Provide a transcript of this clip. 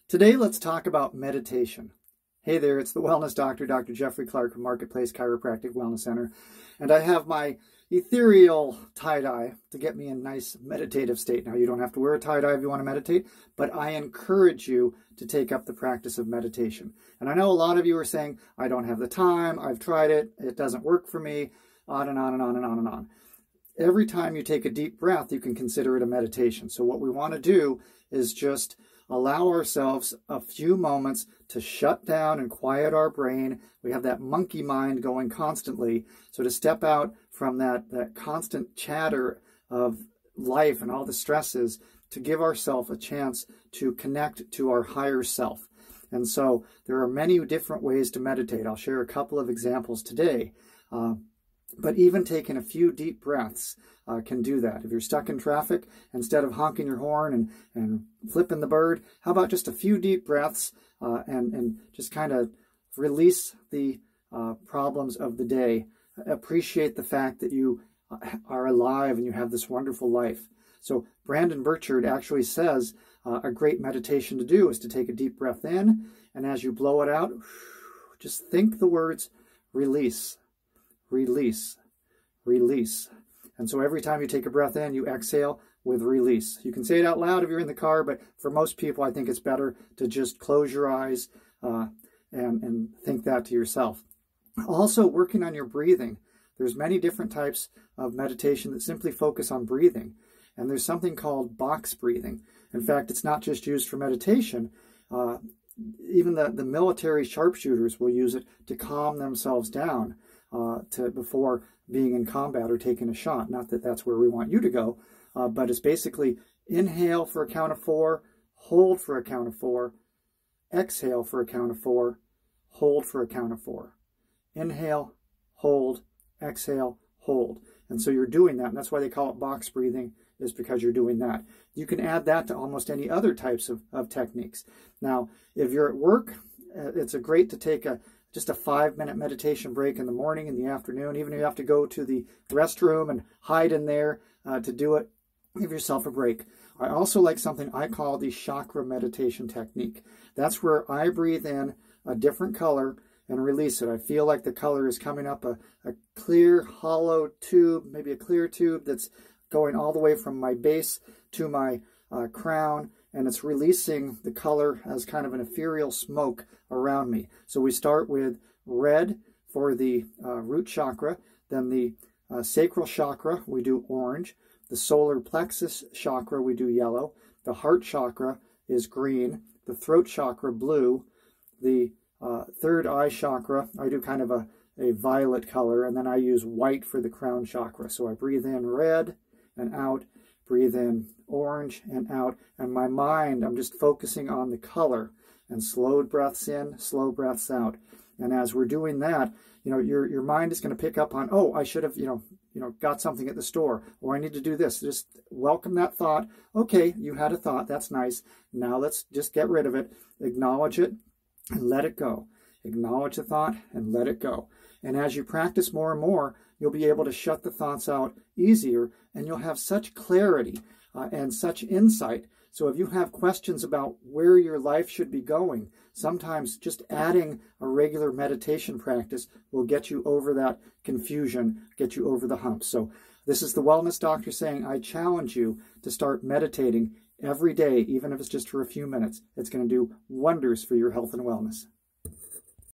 Today, let's talk about meditation. Hey there, it's the Wellness Doctor, Dr. Jeffrey Clark from Marketplace Chiropractic Wellness Center. And I have my ethereal tie-dye to get me in a nice meditative state. Now, you don't have to wear a tie-dye if you want to meditate, but I encourage you to take up the practice of meditation. And I know a lot of you are saying, I don't have the time, I've tried it, it doesn't work for me, on and on and on and on and on. Every time you take a deep breath, you can consider it a meditation. So what we want to do is just allow ourselves a few moments to shut down and quiet our brain. We have that monkey mind going constantly. So to step out from that constant chatter of life and all the stresses, to give ourselves a chance to connect to our higher self. And so there are many different ways to meditate. I'll share a couple of examples today. But even taking a few deep breaths can do that. If you're stuck in traffic, instead of honking your horn and flipping the bird, how about just a few deep breaths and just kind of release the problems of the day. Appreciate the fact that you are alive and you have this wonderful life. So Brandon Burchard actually says a great meditation to do is to take a deep breath in, and as you blow it out, just think the words release. Release, release. And so every time you take a breath in, you exhale with release. You can say it out loud if you're in the car, but for most people, I think it's better to just close your eyes and think that to yourself. Also, working on your breathing. There's many different types of meditation that simply focus on breathing. And there's something called box breathing. In fact, it's not just used for meditation. Even the military sharpshooters will use it to calm themselves down before being in combat or taking a shot. Not that that's where we want you to go, but it's basically inhale for a count of 4, hold for a count of 4, exhale for a count of 4, hold for a count of 4. Inhale, hold, exhale, hold. And so you're doing that, and that's why they call it box breathing, is because you're doing that. You can add that to almost any other types of techniques. Now, if you're at work, it's great to take just a 5-minute meditation break in the morning, in the afternoon. Even if you have to go to the restroom and hide in there to do it, give yourself a break. I also like something I call the chakra meditation technique. That's where I breathe in a different color and release it. I feel like the color is coming up a clear, hollow tube, maybe a clear tube that's going all the way from my base to my crown, and it's releasing the color as kind of an ethereal smoke around me. So we start with red for the root chakra, then the sacral chakra, we do orange, the solar plexus chakra, we do yellow, the heart chakra is green, the throat chakra, blue, the third eye chakra, I do kind of a violet color, and then I use white for the crown chakra. So I breathe in red and out, breathe in orange and out, and my mind, I'm just focusing on the color, and slow breaths in, slow breaths out. And as we're doing that, your mind is going to pick up on, oh, I should have, got something at the store, or I need to do this. Just welcome that thought. Okay, you had a thought, that's nice. Now let's just get rid of it, acknowledge it, and let it go. Acknowledge the thought and let it go. And as you practice more and more, you'll be able to shut the thoughts out easier, and you'll have such clarity and such insight. So if you have questions about where your life should be going, sometimes just adding a regular meditation practice will get you over that confusion, get you over the hump. So this is the Wellness Doctor saying, I challenge you to start meditating every day, even if it's just for a few minutes. It's going to do wonders for your health and wellness.